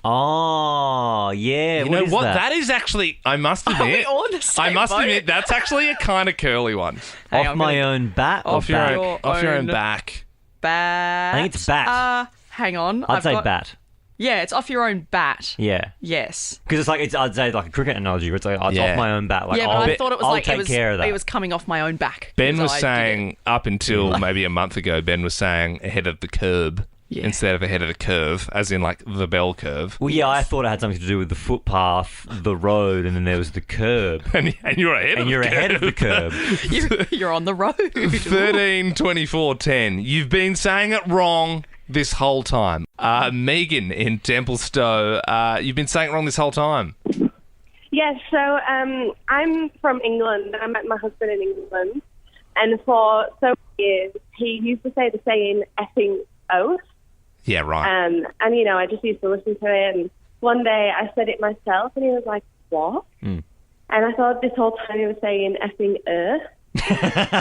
Speaker 2: Oh, yeah.
Speaker 3: You know what? That is actually, I must admit,
Speaker 4: Are we all in the same
Speaker 3: I must
Speaker 4: boat?
Speaker 3: admit, that's actually a kind of curly one.
Speaker 4: Hey,
Speaker 2: Off
Speaker 4: I'm
Speaker 2: my
Speaker 4: gonna-
Speaker 2: own bat or
Speaker 3: Off your
Speaker 2: back?
Speaker 3: own back.
Speaker 4: Bat.
Speaker 2: I think it's bat.
Speaker 4: Hang on.
Speaker 2: I'd say bat.
Speaker 4: Yeah, it's off your own bat.
Speaker 2: Yeah.
Speaker 4: Yes.
Speaker 2: Because it's like, I'd say like a cricket analogy where it's like, oh, it's
Speaker 3: Yeah.
Speaker 2: off my own bat. Like,
Speaker 4: yeah, but I thought it was
Speaker 2: I'll
Speaker 4: like
Speaker 2: take care of that.
Speaker 4: it was coming off my own back.
Speaker 3: Ben
Speaker 4: because
Speaker 3: was
Speaker 4: I did
Speaker 3: saying, up until maybe a month ago, Ben was saying ahead of the curb instead of ahead of the curve, as in like the Bell curve.
Speaker 2: Well, yeah, I thought it had something to do with the footpath, the road, and then there was the curb.
Speaker 3: And you're ahead
Speaker 2: and
Speaker 3: of
Speaker 2: you're
Speaker 3: the
Speaker 2: ahead of the
Speaker 3: curve.
Speaker 2: curb.
Speaker 4: You're on the road.
Speaker 3: 13-24-10. You've been saying it wrong this whole time. Megan in Templestowe, you've been saying it wrong this whole time.
Speaker 13: Yes, so I'm from England. I met my husband in England. And for so many years, he used to say the saying effing oath.
Speaker 3: Yeah, right.
Speaker 13: And, you know, I just used to listen to it. And one day I said it myself, and he was like, what? And I thought this whole time he was saying effing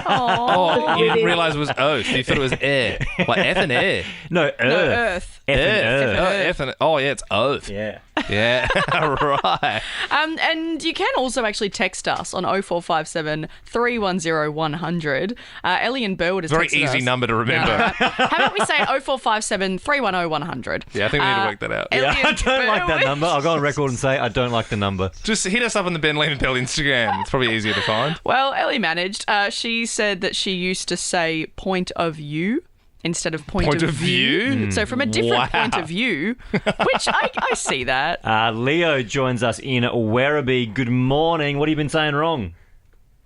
Speaker 3: Oh, you didn't realise it was oath. You thought it was air. Like F and air.
Speaker 2: No, earth.
Speaker 4: Earth.
Speaker 2: F and earth.
Speaker 3: F and oh yeah, it's oath.
Speaker 2: Yeah.
Speaker 3: Yeah. Right.
Speaker 4: And you can also actually text us on 0457 310 100. Ellie and Belle would have
Speaker 3: Very
Speaker 4: texted
Speaker 3: easy
Speaker 4: us.
Speaker 3: number to remember.
Speaker 4: Yeah, right. How about we say 0457 310 100?
Speaker 3: Yeah, I think we need to work that out.
Speaker 2: Yeah, I don't like that number. I'll go on record and say I don't like the number.
Speaker 3: Just hit us up on the Ben Lee and Belle Instagram. It's probably easier to find.
Speaker 4: Well, Ellie managed. She said that she used to say point of view instead of point of view. So from a different point of view, which I see that.
Speaker 2: Leo joins us in Werribee. Good morning. What have you been saying wrong?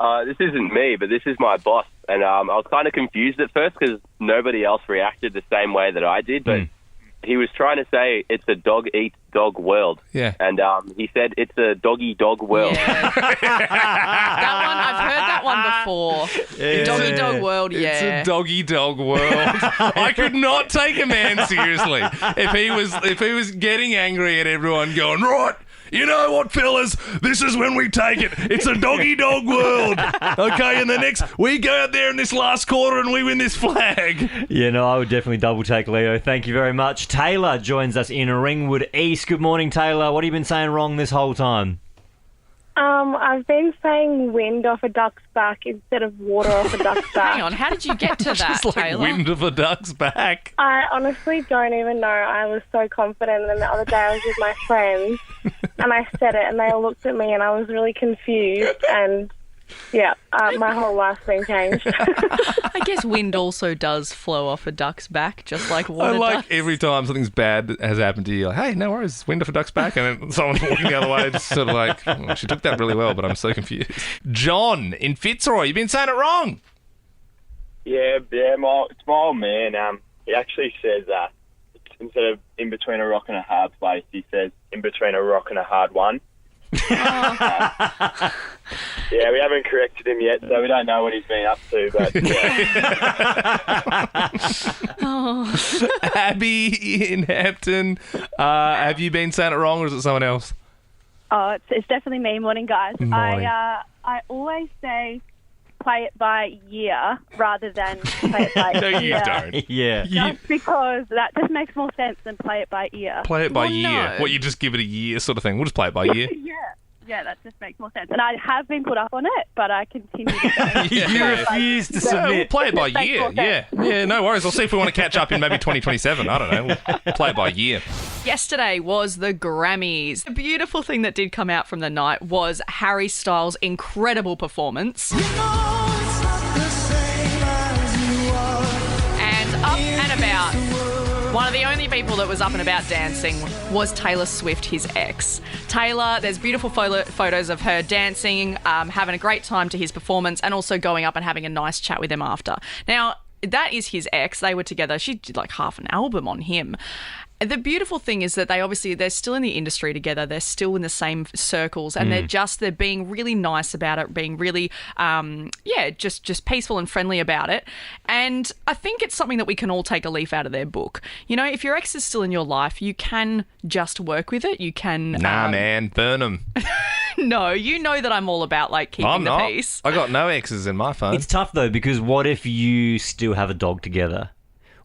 Speaker 16: This isn't me, but this is my boss. And I was kind of confused at first because nobody else reacted the same way that I did. But he was trying to say it's a dog-eat-dog world.
Speaker 3: Yeah.
Speaker 16: And he said it's a doggy-dog world.
Speaker 4: That one, I've heard that one before.
Speaker 3: Yeah.
Speaker 4: Doggy dog world, yeah.
Speaker 3: It's a doggy dog world. I could not take a man seriously if he was getting angry at everyone going, right, you know what, fellas? This is when we take it. It's a doggy-dog world. Okay, and we go out there in this last quarter and we win this flag.
Speaker 2: Yeah, no, I would definitely double take Leo. Thank you very much. Taylor joins us in Ringwood East. Good morning, Taylor. What have you been saying wrong this whole time?
Speaker 13: I've been saying wind off a duck's back instead of water off a duck's back.
Speaker 4: Hang on, how did you get to that,
Speaker 3: Just like
Speaker 4: Taylor?
Speaker 3: wind of a duck's back.
Speaker 13: I honestly don't even know. I was so confident, and the other day I was with my friends, and I said it, and they all looked at me, and I was really confused, and yeah, my whole life's been changed.
Speaker 4: I guess wind also does flow off a duck's back, just like water
Speaker 3: I like
Speaker 4: does.
Speaker 3: every time something's bad has happened to you, like, hey, no worries, wind off a duck's back, and then someone's walking the other way, just sort of like, oh, she took that really well, but I'm so confused. John in Fitzroy, you've been saying it wrong.
Speaker 17: Yeah, it's my old man. He actually says instead of in between a rock and a hard place, he says in between a rock and a hard one. Yeah, we haven't corrected him yet, so we don't know what he's been up to, but yeah.
Speaker 3: Abby in Hampton, have you been saying it wrong, or is it someone else?
Speaker 18: Oh, it's definitely me. Morning, guys.
Speaker 3: Morning.
Speaker 18: I always say play it by year rather than play it by
Speaker 3: No, you
Speaker 18: ear.
Speaker 3: don't.
Speaker 2: Yeah.
Speaker 18: Just because that just makes more sense than play it by ear.
Speaker 3: Play it by
Speaker 18: Well,
Speaker 3: year.
Speaker 18: no.
Speaker 3: What, you just give it a year sort of thing? We'll just play it by year.
Speaker 18: Yeah, that just makes more sense. And I have been put up on it, but I continue to
Speaker 2: You refuse to
Speaker 3: Yeah,
Speaker 2: submit.
Speaker 3: we'll play it by
Speaker 18: Makes
Speaker 3: year.
Speaker 18: more
Speaker 3: Yeah,
Speaker 18: sense.
Speaker 3: yeah, no worries. I'll see if we want to catch up in maybe 2027. I don't know. We'll play it by year.
Speaker 4: Yesterday was the Grammys. The beautiful thing that did come out from the night was Harry Styles' incredible performance. And up and about. One of the only people that was up and about dancing was Taylor Swift, his ex. Taylor, there's beautiful photos of her dancing, having a great time to his performance, and also going up and having a nice chat with him after. Now, that is his ex. They were together. She did like half an album on him. The beautiful thing is that they're still in the industry together. They're still in the same circles, and they're being really nice about it, being really, just peaceful and friendly about it. And I think it's something that we can all take a leaf out of their book. You know, if your ex is still in your life, you can just work with it. You can.
Speaker 3: Nah, man, burn them.
Speaker 4: No, you know that I'm all about like keeping
Speaker 3: I'm
Speaker 4: the
Speaker 3: not.
Speaker 4: peace.
Speaker 3: I got no exes in my phone.
Speaker 2: It's tough though, because what if you still have a dog together?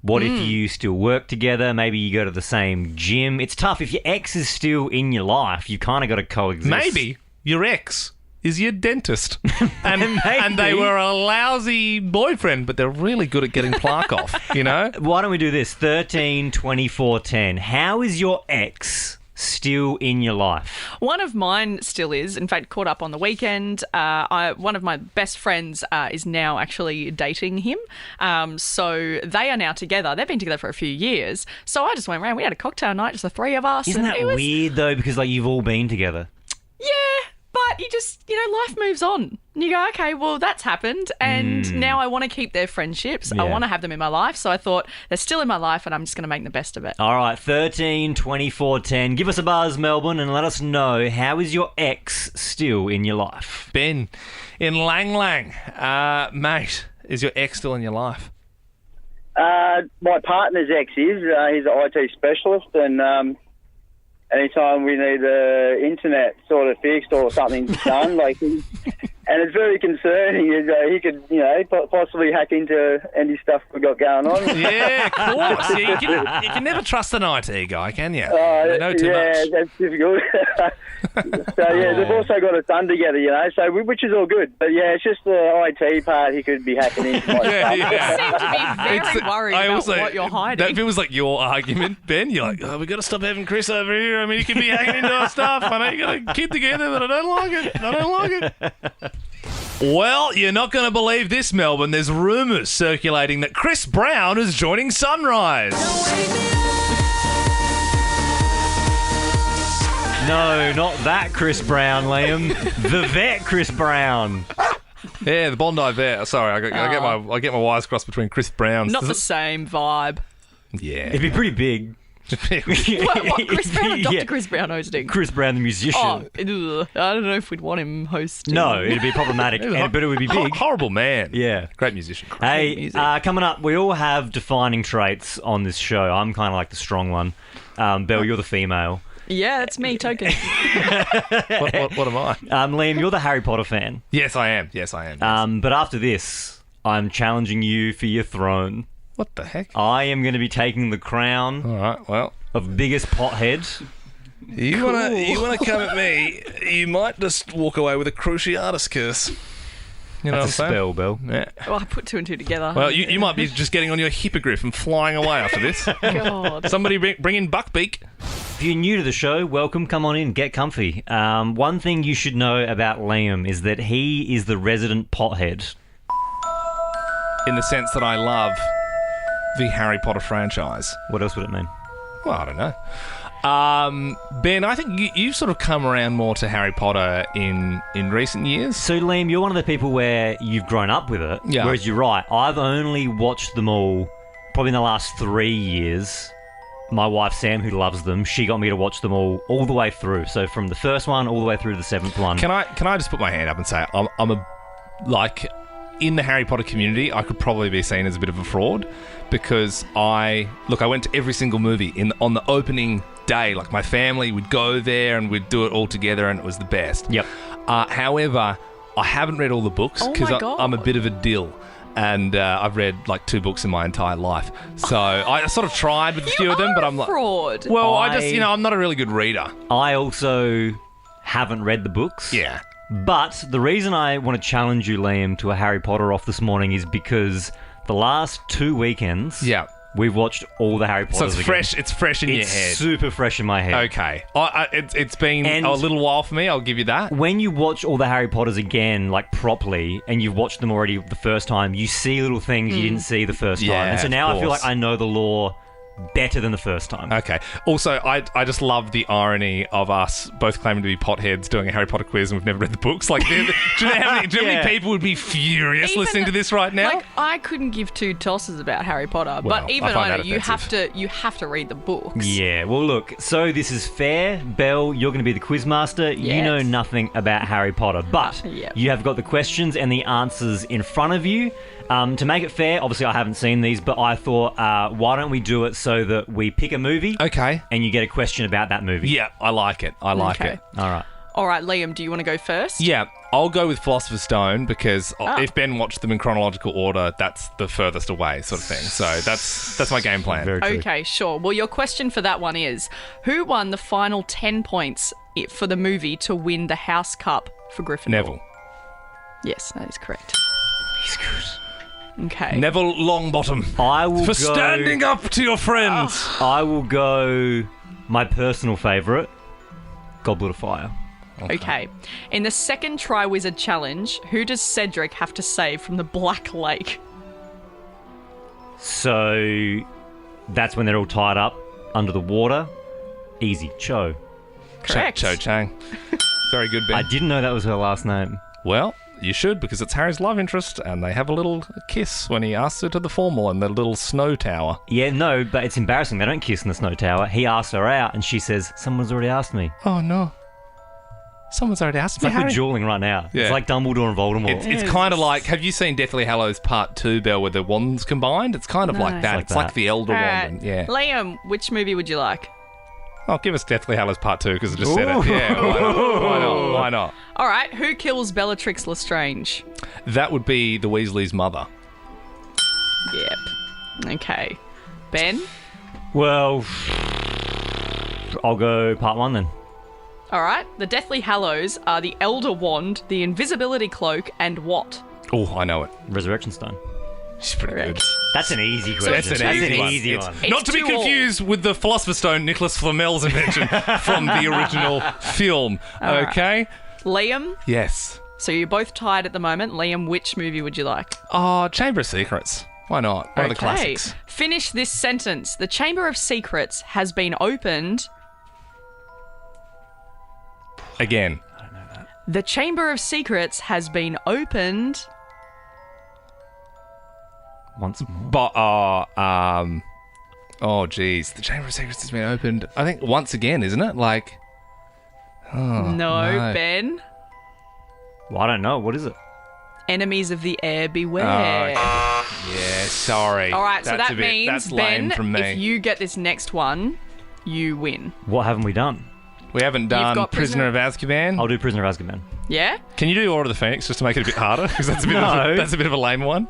Speaker 2: What if you still work together? Maybe you go to the same gym. It's tough. If your ex is still in your life, you kind of got to coexist.
Speaker 3: Maybe your ex is your dentist. And they were a lousy boyfriend, but they're really good at getting plaque off, you know?
Speaker 2: Why don't we do this? 13, 24, 10. How is your ex still in your life?
Speaker 4: One of mine still is. In fact, caught up on the weekend. One of my best friends is now actually dating him. So they are now together. They've been together for a few years. So I just went around. We had a cocktail night, just the three of us.
Speaker 2: Isn't
Speaker 4: and
Speaker 2: that
Speaker 4: it was,
Speaker 2: weird though? Because like you've all been together.
Speaker 4: Yeah, but you just, life moves on. And you go, okay, well, that's happened. And now I want to keep their friendships. I
Speaker 2: Yeah.
Speaker 4: want to have them in my life. So I thought they're still in my life and I'm just going to make the best of it.
Speaker 2: All right, 13, 24, 10. Give us a buzz, Melbourne, and let us know, how is your ex still in your life?
Speaker 3: Ben, in Lang Lang, mate, is your ex still in your life?
Speaker 15: My partner's ex is. He's an IT specialist, and anytime we need the internet sort of fixed or something done. And it's very concerning. He could, possibly hack into any stuff we've got going on.
Speaker 3: Yeah, of course. You can never trust an IT guy, can you? They know too much.
Speaker 15: Yeah, that's difficult. They've also got a son together, which is all good. But yeah, it's just the IT part he could be hacking into my stuff.
Speaker 4: You seem to be very worried about what you're hiding.
Speaker 3: That feels like your argument, Ben. You're like, we got to stop having Chris over here. I mean, he could be hacking into our stuff. I know you got a kid together, but I don't like it. Well, you're not going to believe this, Melbourne. There's rumours circulating that Chris Brown is joining Sunrise.
Speaker 2: No, not that Chris Brown, Liam. The vet Chris Brown.
Speaker 3: Yeah, the Bondi vet. Sorry, I get my wires crossed between Chris Brown.
Speaker 4: Not the same vibe.
Speaker 3: Yeah.
Speaker 2: It'd be pretty big.
Speaker 4: What, Chris Brown or Dr. Chris Brown hosting?
Speaker 2: Chris Brown, the musician.
Speaker 4: Oh, I don't know if we'd want him hosting.
Speaker 2: No, it'd be problematic, but it would be big.
Speaker 3: Horrible man.
Speaker 2: Yeah.
Speaker 3: Great musician.
Speaker 2: Hey, coming up, we all have defining traits on this show. I'm kind of like the strong one. Belle, you're the female.
Speaker 4: Yeah, that's me, token.
Speaker 3: What am I?
Speaker 2: Liam, you're the Harry Potter fan.
Speaker 3: Yes, I am. Yes.
Speaker 2: But after this, I'm challenging you for your throne.
Speaker 3: What the heck?
Speaker 2: I am going to be taking the crown.
Speaker 3: All right, well,
Speaker 2: of biggest pothead.
Speaker 3: You wanna come at me? You might just walk away with a Cruciatus curse. You know
Speaker 2: That's
Speaker 3: what I'm
Speaker 2: a spell, Belle.
Speaker 3: Yeah.
Speaker 4: Well, I put two and two together.
Speaker 3: Well, you might be just getting on your hippogriff and flying away after this.
Speaker 4: God.
Speaker 3: Somebody bring in Buckbeak.
Speaker 2: If you're new to the show, welcome. Come on in, get comfy. One thing you should know about Liam is that he is the resident pothead.
Speaker 3: In the sense that I love the Harry Potter franchise.
Speaker 2: What else would it mean?
Speaker 3: Well, I don't know. Ben, I think you've sort of come around more to Harry Potter in recent years.
Speaker 2: So, Liam, you're one of the people where you've grown up with it, whereas you're right. I've only watched them all probably in the last 3 years. My wife, Sam, who loves them, she got me to watch them all the way through. So from the first one all the way through to the seventh one.
Speaker 3: Can I just put my hand up and say in the Harry Potter community, I could probably be seen as a bit of a fraud because I went to every single movie on the opening day. Like, my family would go there and we'd do it all together and it was the best.
Speaker 2: Yep.
Speaker 3: However, I haven't read all the books because I'm a bit of a dill. And I've read like 2 books in my entire life. So I sort of tried with a few of them, but I'm like...
Speaker 4: fraud.
Speaker 3: Well, I just, I'm not a really good reader.
Speaker 2: I also haven't read the books.
Speaker 3: Yeah.
Speaker 2: But the reason I want to challenge you, Liam, to a Harry Potter off this morning is because the last 2 weekends...
Speaker 3: Yeah.
Speaker 2: We've watched all the Harry Potters
Speaker 3: So it's fresh in your head.
Speaker 2: It's super fresh in my head.
Speaker 3: Okay. It's been a little while for me, I'll give you that.
Speaker 2: When you watch all the Harry Potters again, like properly, and you've watched them already the first time, you see little things you didn't see the first time. And so now I feel like I know the lore better than the first time.
Speaker 3: Okay. Also, I just love the irony of us both claiming to be potheads doing a Harry Potter quiz and we've never read the books. Like, do you know how many people would be furious listening to this right now?
Speaker 4: Like, I couldn't give 2 tosses about Harry Potter,
Speaker 3: Well,
Speaker 4: but even
Speaker 3: I
Speaker 4: I know
Speaker 3: find
Speaker 4: you
Speaker 3: that
Speaker 4: have to read the books.
Speaker 2: Yeah, well, look, so this is fair. Belle, you're going to be the quizmaster. You
Speaker 4: Yes.
Speaker 2: know nothing about Harry Potter, but
Speaker 4: Yep.
Speaker 2: you have got the questions and the answers in front of you. To make it fair, obviously I haven't seen these, but I thought, why don't we do it so that we pick a movie,
Speaker 3: okay,
Speaker 2: and you get a question about that movie.
Speaker 3: Yeah, I like it. I like
Speaker 4: Okay.
Speaker 3: it.
Speaker 4: All right, Liam, do you want to go first?
Speaker 3: Yeah, I'll go with Philosopher's Stone because if Ben watched them in chronological order, that's the furthest away sort of thing. So that's my game plan.
Speaker 4: Okay, sure. Well, your question for that one is, who won the final 10 points for the movie to win the House Cup for Gryffindor?
Speaker 3: Neville.
Speaker 4: Yes, that is correct.
Speaker 2: He's good.
Speaker 4: Okay.
Speaker 3: Neville Longbottom.
Speaker 2: I will
Speaker 3: for standing up to your friends.
Speaker 2: I will go my personal favourite, Goblet of Fire.
Speaker 4: Okay. In the second Triwizard Challenge, who does Cedric have to save from the Black Lake?
Speaker 2: So that's when they're all tied up under the water. Easy. Cho.
Speaker 4: Correct.
Speaker 3: Cho Chang. Very good, Ben.
Speaker 2: I didn't know that was her last name.
Speaker 3: Well, you should, because it's Harry's love interest, and they have a little kiss when he asks her to the formal in the little snow tower.
Speaker 2: Yeah, no, but it's embarrassing. They don't kiss in the snow tower. He asks her out, and she says, "Someone's already asked me."
Speaker 3: Oh, no. Someone's already asked
Speaker 2: It's
Speaker 3: me,
Speaker 2: like we're
Speaker 3: Harry.
Speaker 2: dueling right now.
Speaker 3: Yeah.
Speaker 2: It's like Dumbledore and Voldemort.
Speaker 3: It's kind of like, have you seen Deathly Hallows Part 2, Belle, with the wands combined? It's kind of like
Speaker 4: Nice.
Speaker 3: that.
Speaker 2: Like
Speaker 3: It's like
Speaker 2: that.
Speaker 3: the Elder
Speaker 4: All
Speaker 3: Wand.
Speaker 4: right.
Speaker 3: And, yeah.
Speaker 4: Liam, which movie would you like?
Speaker 3: Oh, give us Deathly Hallows Part 2 because I just said it. Yeah, why not? Why not? Why not?
Speaker 4: All right, who kills Bellatrix Lestrange?
Speaker 3: That would be the Weasley's mother.
Speaker 4: Yep. Okay. Ben?
Speaker 2: Well, I'll go part 1 then.
Speaker 4: All right. The Deathly Hallows are the Elder Wand, the Invisibility Cloak, and what?
Speaker 3: Oh, I know it.
Speaker 2: Resurrection Stone.
Speaker 3: She's pretty good.
Speaker 2: That's an easy question.
Speaker 3: That's an easy one.
Speaker 4: It's
Speaker 3: Not to be confused with the Philosopher's Stone, Nicholas Flamel's invention from the original film.
Speaker 4: All right.
Speaker 3: Okay?
Speaker 4: Liam?
Speaker 3: Yes.
Speaker 4: So you're both tied at the moment. Liam, which movie would you like?
Speaker 3: Oh, Chamber of Secrets. Why not? One of the classics.
Speaker 4: Finish this sentence. The Chamber of Secrets has been opened...
Speaker 3: Again.
Speaker 4: The Chamber of Secrets has been opened...
Speaker 2: Once more.
Speaker 3: But, oh, geez. The Chamber of Secrets has been opened, I think, once again, isn't it? Like... Oh,
Speaker 4: no, Ben.
Speaker 2: Well, I don't know. What is it?
Speaker 4: Enemies of the Air, beware.
Speaker 3: Yeah, sorry.
Speaker 4: All right, so
Speaker 3: That's
Speaker 4: that
Speaker 3: a bit-
Speaker 4: means,
Speaker 3: that's
Speaker 4: Ben,
Speaker 3: lame from me.
Speaker 4: if you get this next one, you win.
Speaker 2: What haven't we done?
Speaker 3: We haven't done
Speaker 4: got
Speaker 3: Prisoner of Azkaban.
Speaker 2: I'll do Prisoner of Azkaban.
Speaker 4: Yeah?
Speaker 3: Can you do Order of the Phoenix just to make it a bit harder? Because that's a bit of a lame one.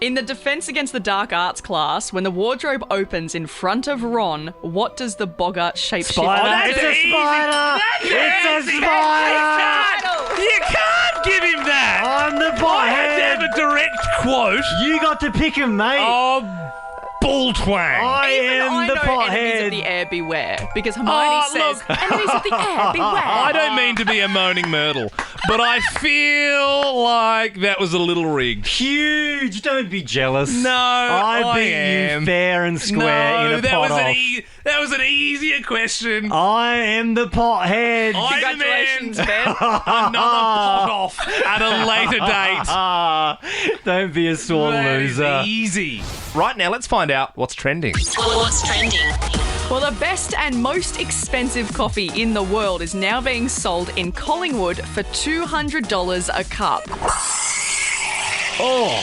Speaker 4: In the Defense Against the Dark Arts class, when the wardrobe opens in front of Ron, what does the boggart shapeshift
Speaker 2: Spider!
Speaker 4: do?
Speaker 2: It's a spider! It's a spider!
Speaker 3: You can't give him that!
Speaker 2: I'm the
Speaker 3: I had to have
Speaker 2: bothead!
Speaker 3: a direct quote.
Speaker 2: You got to pick him, mate!
Speaker 3: Oh, bull twang.
Speaker 2: I
Speaker 4: Even
Speaker 2: am
Speaker 4: I
Speaker 2: the
Speaker 4: know
Speaker 2: pothead!
Speaker 4: Enemies of the Air, beware. Because Hermione says,
Speaker 3: look.
Speaker 4: Enemies of the Air, beware.
Speaker 3: I don't mean to be a moaning Myrtle, but I feel like that was a little rigged.
Speaker 2: Huge! Don't be jealous.
Speaker 3: No,
Speaker 2: I beat
Speaker 3: am.
Speaker 2: you fair and square in a
Speaker 3: that
Speaker 2: pot
Speaker 3: was
Speaker 2: off.
Speaker 3: that was an easier question.
Speaker 2: I am the pothead.
Speaker 3: I'm the man.
Speaker 4: Congratulations, Ben.
Speaker 3: Another pot off at a later date.
Speaker 2: Don't be a sore
Speaker 3: That is
Speaker 2: loser.
Speaker 3: easy. Right now, let's find out what's trending.
Speaker 1: What's trending?
Speaker 4: Well, the best and most expensive coffee in the world is now being sold in Collingwood for $200 a cup.
Speaker 2: Oh,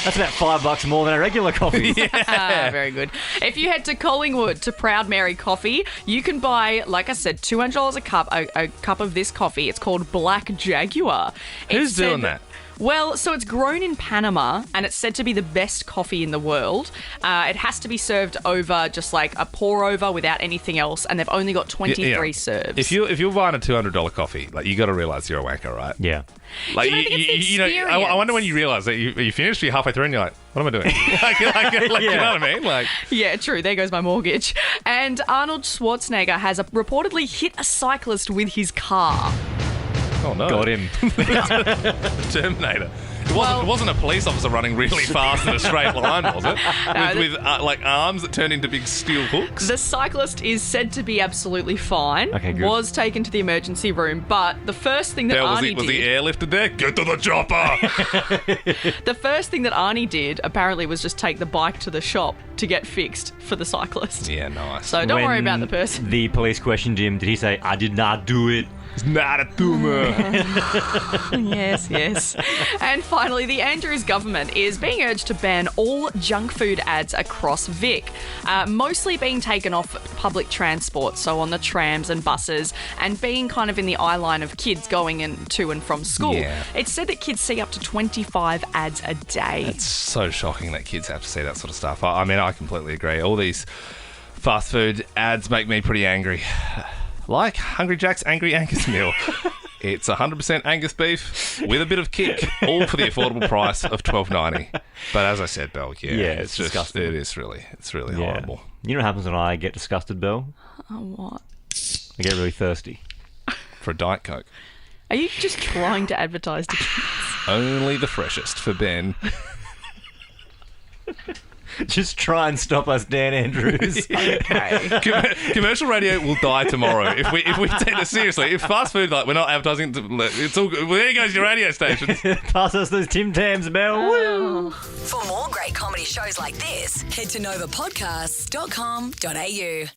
Speaker 2: that's about $5 more than a regular coffee.
Speaker 4: Very good. If you head to Collingwood to Proud Mary Coffee, you can buy, like I said, $200 a cup, a cup of this coffee. It's called Black Jaguar.
Speaker 3: Who's
Speaker 4: It's said
Speaker 3: doing that?
Speaker 4: Well, so it's grown in Panama, and it's said to be the best coffee in the world. It has to be served over just like a pour-over without anything else, and they've only got 23 serves.
Speaker 3: If you're buying a $200 coffee, like you got to realize you're a wanker, right?
Speaker 2: Yeah.
Speaker 3: Like
Speaker 4: You don't think it's the
Speaker 3: I wonder when you realize that you finished, you're halfway through, and you're like, what am I doing? like, you know what I mean? Like,
Speaker 4: Yeah, true. There goes my mortgage. And Arnold Schwarzenegger has reportedly hit a cyclist with his car.
Speaker 3: oh no,
Speaker 2: Got him.
Speaker 3: Terminator. It wasn't a police officer running really fast in a straight line, was it? With like arms that turned into big steel hooks.
Speaker 4: The cyclist is said to be absolutely fine.
Speaker 2: Okay, good.
Speaker 4: Was taken to the emergency room, but the first thing that
Speaker 3: was
Speaker 4: Arnie
Speaker 3: he
Speaker 4: did...
Speaker 3: airlifted there? Get to the chopper!
Speaker 4: The first thing that Arnie did, apparently, was just take the bike to the shop to get fixed for the cyclist.
Speaker 3: Yeah, nice.
Speaker 4: So don't worry
Speaker 2: When
Speaker 4: about the person.
Speaker 2: The police questioned him. Did he say, I did not do it?
Speaker 3: It's not a tumor.
Speaker 4: Yes, yes. And finally, the Andrews government is being urged to ban all junk food ads across Vic, mostly being taken off public transport, so on the trams and buses, and being kind of in the eye line of kids going to and from school.
Speaker 3: Yeah.
Speaker 4: It's said that kids see up to 25 ads a day.
Speaker 3: It's so shocking that kids have to see that sort of stuff. I mean, I completely agree. All these fast food ads make me pretty angry. Like Hungry Jack's Angry Angus Meal. It's 100% Angus beef with a bit of kick, all for the affordable price of $12.90. But as I said, Belle,
Speaker 2: it's
Speaker 3: just
Speaker 2: disgusting.
Speaker 3: it's really horrible.
Speaker 2: You know what happens when I get disgusted, Belle?
Speaker 4: What?
Speaker 2: I get really thirsty.
Speaker 3: For a Diet Coke.
Speaker 4: Are you just trying to advertise to kids?
Speaker 3: Only the freshest for Ben.
Speaker 2: Just try and stop us, Dan Andrews.
Speaker 4: Okay.
Speaker 3: Commercial radio will die tomorrow if we take this seriously. If fast food, like, we're not advertising, it's all good. Well, there goes your radio station.
Speaker 2: Pass us those Tim Tams, Belle. Woo!
Speaker 1: For more great comedy shows like this, head to novapodcasts.com.au.